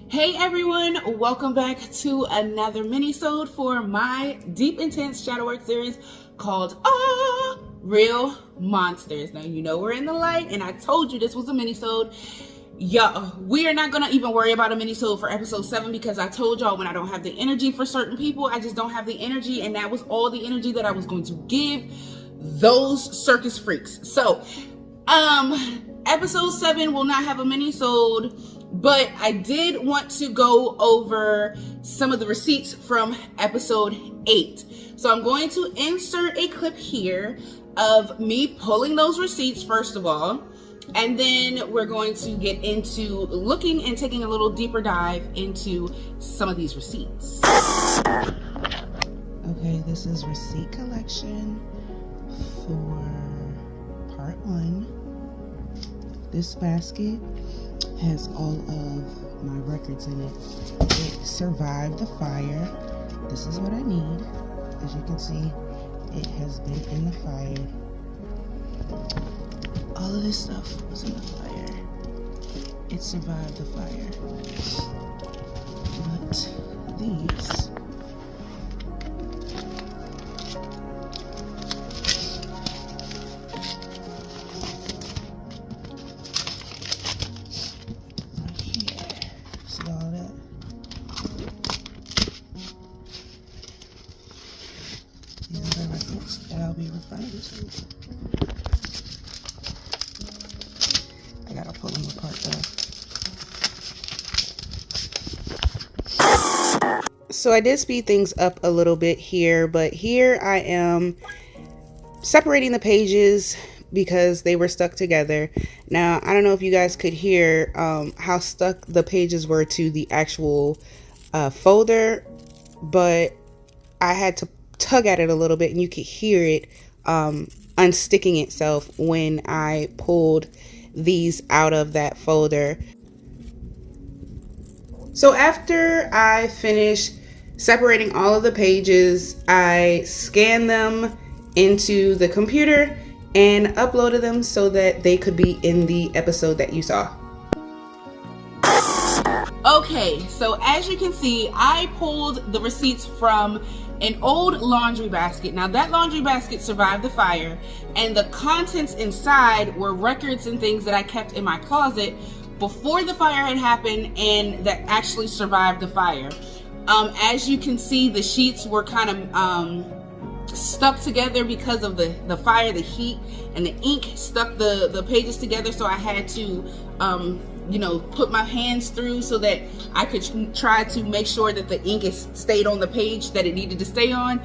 Hey everyone, welcome back to another minisode for my deep intense shadow work series called Ahhh! Real Monsters. Now you know we're in the light and I told you this was a minisode. Y'all, we are not gonna even worry about a minisode for episode 7 because I told y'all when I don't have the energy for certain people, I just don't have the energy, and that was all the energy that I was going to give those circus freaks. So episode 7 will not have a minisode, but I did want to go over some of the receipts from episode 8. So I'm going to insert a clip here of me pulling those receipts first of all, and then we're going to get into looking and taking a little deeper dive into some of these receipts. Okay, this is receipt collection for part 1. This basket has all of my records in it. It survived the fire. This is what I need. As you can see, it has been in the fire. All of this stuff was in the fire. It survived the fire. But these that I'll be referring to. I gotta pull them apart though. So I did speed things up a little bit here, but here I am separating the pages because they were stuck together. Now, I don't know if you guys could hear how stuck the pages were to the actual folder, but I had to tug at it a little bit and you could hear it unsticking itself when I pulled these out of that folder. So after I finished separating all of the pages, I scanned them into the computer and uploaded them so that they could be in the episode that you saw. Okay, so as you can see, I pulled the receipts from an old laundry basket. Now that laundry basket survived the fire, and the contents inside were records and things that I kept in my closet before the fire had happened and that actually survived the fire. As you can see, the sheets were kind of stuck together because of the fire, the heat, and the ink stuck the pages together, so I had to you know, put my hands through so that I could try to make sure that the ink stayed on the page that it needed to stay on.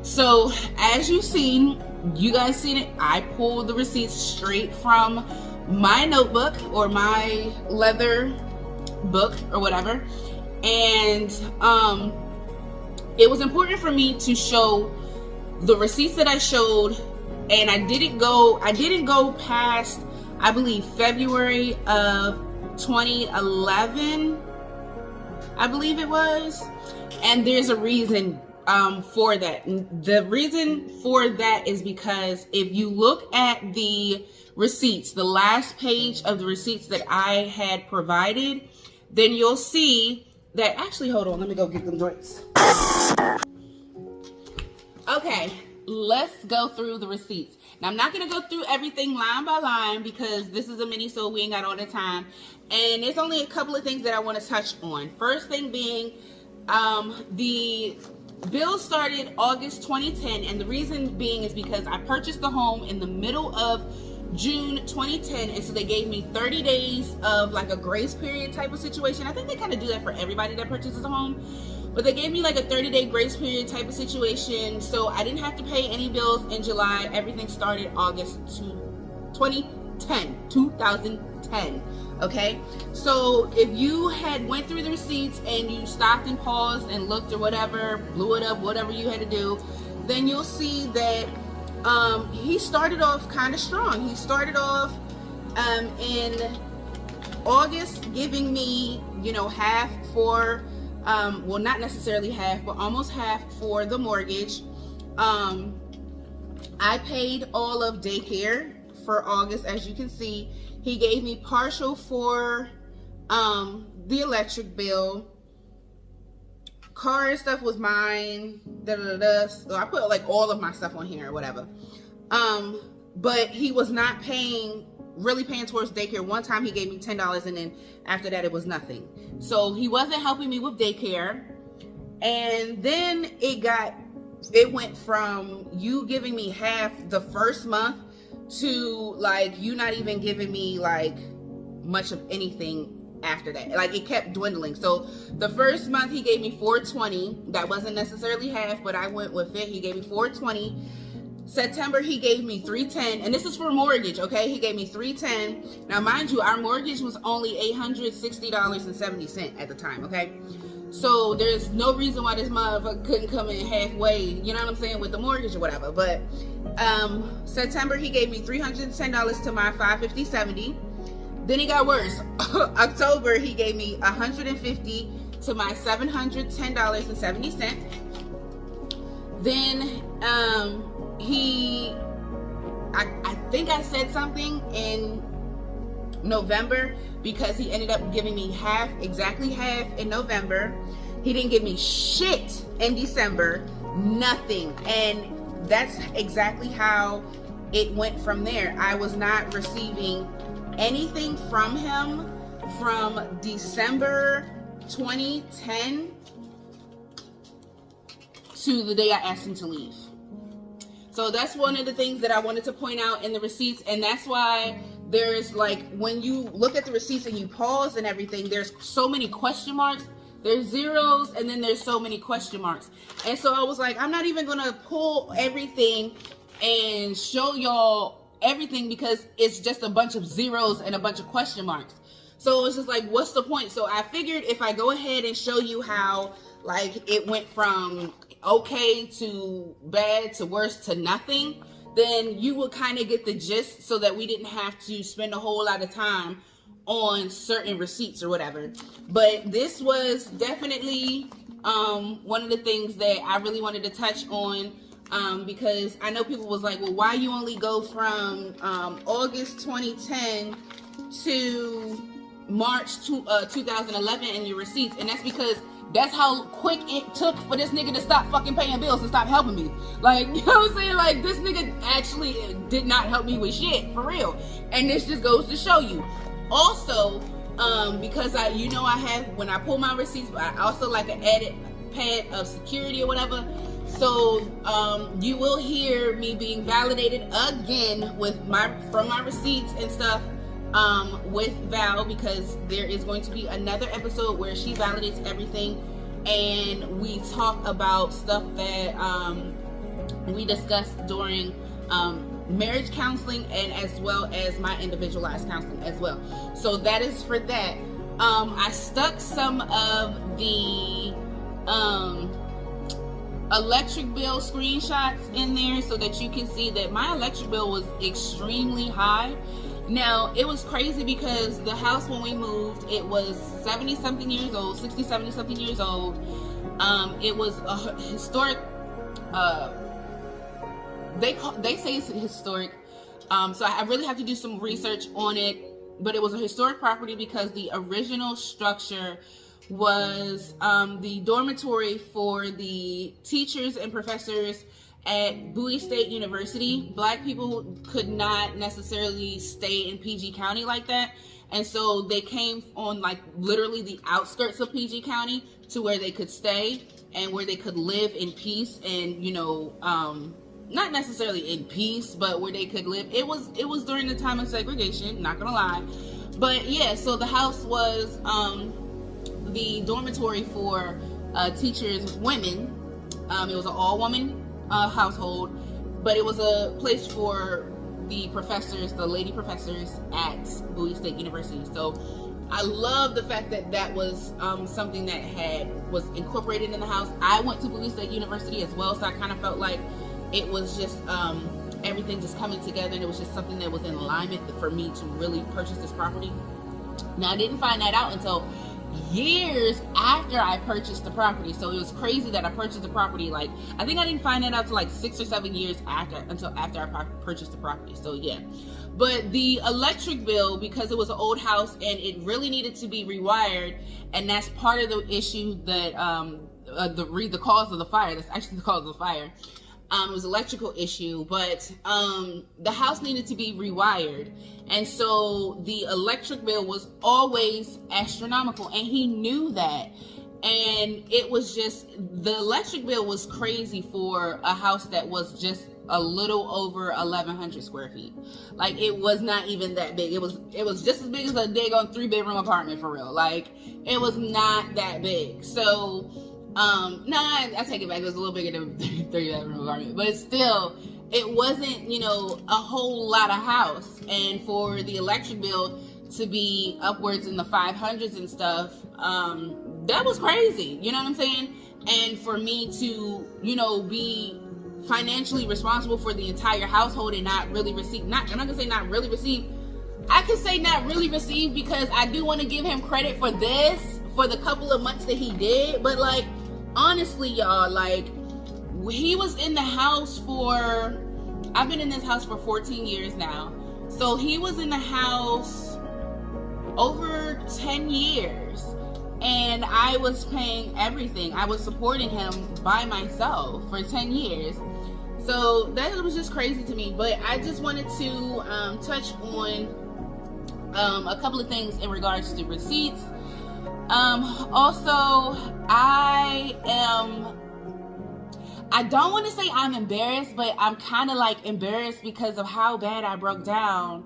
So as you've seen, you guys seen it, I pulled the receipts straight from my notebook or my leather book or whatever. And it was important for me to show the receipts that I showed, and I didn't go past, I believe, February of 2011, I believe it was, and there's a reason for that. The reason for that is because if you look at the receipts, the last page of the receipts that I had provided, then you'll see that, actually, hold on, let me go get them joints. Okay, let's go through the receipts. Now, I'm not going to go through everything line by line because this is a mini, so we ain't got all the time. And there's only a couple of things that I want to touch on. First thing being, the bill started August 2010, and the reason being is because I purchased the home in the middle of June 2010, and so they gave me 30 days of like a grace period type of situation. I think they kind of do that for everybody that purchases a home. But they gave me like a 30-day grace period type of situation, so I didn't have to pay any bills in July. Everything started August 2010. Okay, so if you had went through the receipts and you stopped and paused and looked or whatever, blew it up, whatever you had to do, then you'll see that he started off kind of strong. He started off in August giving me, you know, half for well, not necessarily half, but almost half for the mortgage. I paid all of daycare for August, as you can see. He gave me partial for the electric bill. Car and stuff was mine. So I put like all of my stuff on here or whatever. But he was not really paying towards daycare. One time he gave me $10, and then after that it was nothing. So he wasn't helping me with daycare. And then it went from you giving me half the first month to like you not even giving me like much of anything after that. Like it kept dwindling. So the first month he gave me $420. That wasn't necessarily half, but I went with it. He gave me $420. September he gave me $310, and this is for mortgage. Okay, he gave me $310. Now mind you, our mortgage was only $860.70 at the time. Okay, so there's no reason why this motherfucker couldn't come in halfway, you know what I'm saying, with the mortgage or whatever. But September he gave me $310 to my $550.70. Then it got worse. October he gave me $150 to my $710.70. Then I think I said something in November, because he ended up giving me exactly half in November. He didn't give me shit in December, nothing. And that's exactly how it went from there. I was not receiving anything from him from December 2010 to the day I asked him to leave. So that's one of the things that I wanted to point out in the receipts. And that's why there's like, when you look at the receipts and you pause and everything, there's so many question marks. There's zeros, and then there's so many question marks. And so I was like, I'm not even gonna pull everything and show y'all everything, because it's just a bunch of zeros and a bunch of question marks. So it's just like, what's the point? So I figured if I go ahead and show you how like it went from okay to bad to worse to nothing, then you will kind of get the gist, so that we didn't have to spend a whole lot of time on certain receipts or whatever. But this was definitely one of the things that I really wanted to touch on, because I know people was like, well, why you only go from August 2010 to March 2011 in your receipts? And that's because that's how quick it took for this nigga to stop fucking paying bills and stop helping me. Like, you know what I'm saying? Like, this nigga actually did not help me with shit, for real. And this just goes to show you. Also, because I have, when I pull my receipts, I also like an added pad of security or whatever. So you will hear me being validated again from my receipts and stuff with Val, because there is going to be another episode where she validates everything, and we talk about stuff that we discussed during marriage counseling, and as well as my individualized counseling as well. So that is for that. I stuck some of the electric bill screenshots in there so that you can see that my electric bill was extremely high. Now, it was crazy because the house when we moved, it was 70 something years old, 60, 70 something years old. It was a historic, they say it's historic. So I really have to do some research on it, but it was a historic property because the original structure was the dormitory for the teachers and professors at Bowie State University. Black people could not necessarily stay in PG County like that, and so they came on like literally the outskirts of PG County to where they could stay and where they could live in peace, and not necessarily in peace, but where they could live. It was during the time of segregation, not gonna lie. But yeah, so the house was the dormitory for teachers, women. It was an all-woman household, but it was a place for the professors, the lady professors at Bowie State University. So I love the fact that that was something that was incorporated in the house. I went to Bowie State University as well, so I kind of felt like it was just everything just coming together, and it was just something that was in alignment for me to really purchase this property. Now, I didn't find that out until years after I purchased the property. So it was crazy that I purchased the property, like, I think I didn't find that out till like 6 or 7 years after I purchased the property. So yeah. But the electric bill, because it was an old house and it really needed to be rewired, and that's part of the issue that the cause of the fire. That's actually the cause of the fire. It was an electrical issue, but the house needed to be rewired, and so the electric bill was always astronomical, and he knew that. And it was just, the electric bill was crazy for a house that was just a little over 1,100 square feet. Like, it was not even that big. It was just as big as a daggone 3-bedroom apartment, for real. Like, it was not that big. So I take it back. It was a little bigger than 3-bedroom apartment, but still, it wasn't, a whole lot of house. And for the electric bill to be upwards in the 500s and stuff, that was crazy. You know what I'm saying? And for me to, be financially responsible for the entire household and not really receive, I'm not gonna say not really receive. I could say not really receive, because I do want to give him credit for this, for the couple of months that he did. But like, honestly, y'all, like, he was in the house for, I've been in this house for 14 years now. So he was in the house over 10 years, and I was paying everything. I was supporting him by myself for 10 years. So that was just crazy to me. But I just wanted to touch on a couple of things in regards to receipts. Also, I don't want to say I'm embarrassed, but I'm kind of like embarrassed because of how bad I broke down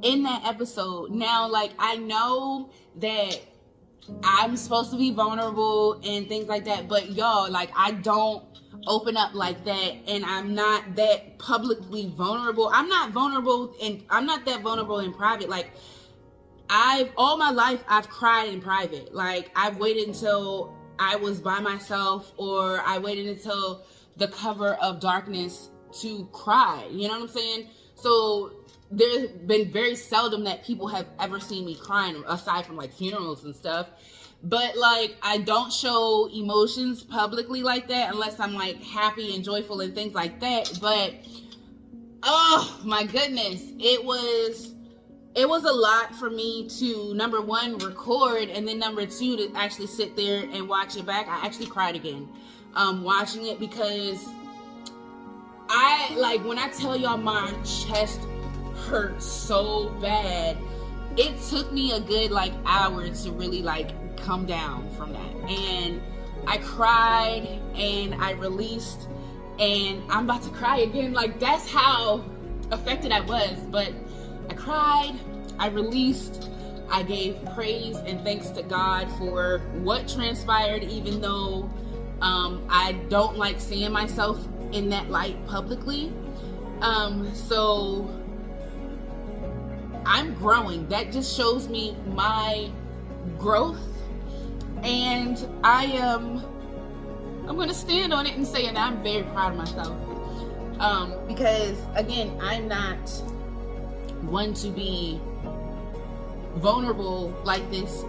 in that episode. Now, like, I know that I'm supposed to be vulnerable and things like that, but y'all, like, I don't open up like that, and I'm not that publicly vulnerable. I'm not that vulnerable in private. Like, all my life, I've cried in private. Like, I've waited until I was by myself, or I waited until the cover of darkness to cry. You know what I'm saying? So there's been very seldom that people have ever seen me crying, aside from like funerals and stuff. But like, I don't show emotions publicly like that unless I'm like happy and joyful and things like that. But oh my goodness, it was a lot for me to, number one, record, and then number two, to actually sit there and watch it back. I actually cried again watching it, because when I tell y'all my chest hurt so bad, it took me a good like hour to really like come down from that. And I cried and I released, and I'm about to cry again. Like, that's how affected I was. But I cried, I released, I gave praise and thanks to God for what transpired, even though I don't like seeing myself in that light publicly. So I'm growing. That just shows me my growth, and I'm gonna stand on it and say, and I'm very proud of myself, because again, I'm not one to be vulnerable like this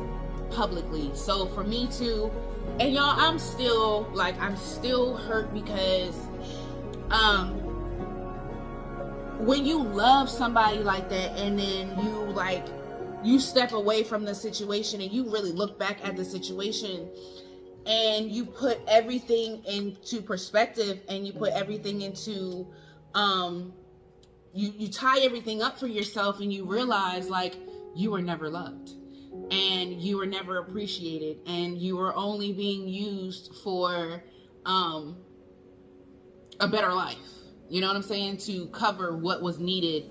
publicly. So for me to, and y'all, I'm still hurt, because when you love somebody like that, and then you step away from the situation, and you really look back at the situation, and you put everything into perspective, and you put everything into you tie everything up for yourself, and you realize like you were never loved, and you were never appreciated, and you were only being used for a better life. You know what I'm saying? To cover what was needed,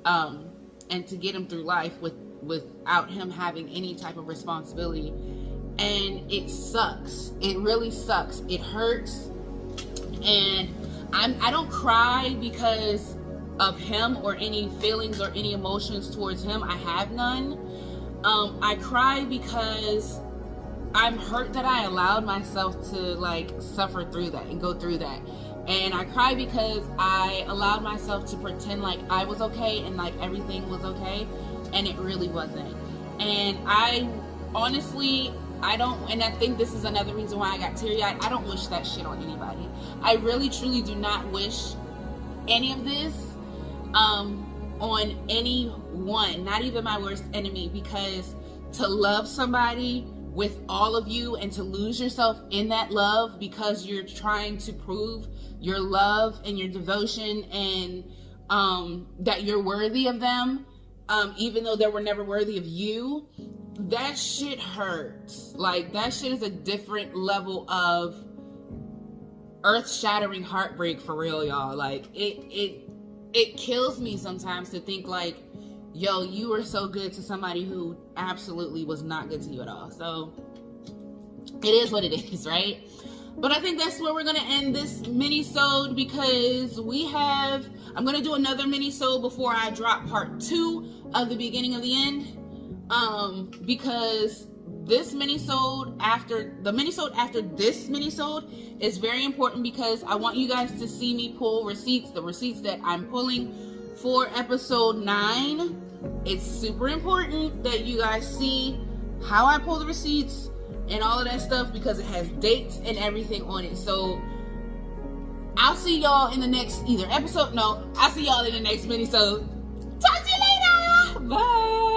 and to get him through life without him having any type of responsibility. and it sucks. It really sucks. It hurts. And I don't cry because of him or any feelings or any emotions towards him. I have none. I cry because I'm hurt that I allowed myself to like suffer through that and go through that. And I cry because I allowed myself to pretend like I was okay and like everything was okay, and it really wasn't. And I honestly, and I think this is another reason why I got teary-eyed. I don't wish that shit on anybody. I really truly do not wish any of this on anyone, not even my worst enemy, because to love somebody with all of you and to lose yourself in that love because you're trying to prove your love and your devotion and that you're worthy of them, even though they were never worthy of you, that shit hurts. Like, that shit is a different level of earth-shattering heartbreak for real, y'all. Like, it kills me sometimes to think like, yo, you were so good to somebody who absolutely was not good to you at all. So it is what it is, right? But I think that's where we're gonna end this mini-sode, because I'm gonna do another mini-sode before I drop part 2 of the beginning of the end. Because this mini-sode after this mini-sode is very important, because I want you guys to see me pull receipts, the receipts that I'm pulling for episode 9. It's super important that you guys see how I pull the receipts and all of that stuff, because it has dates and everything on it. So I'll see y'all in the next I'll see y'all in the next mini-sode. Talk to you later. Bye.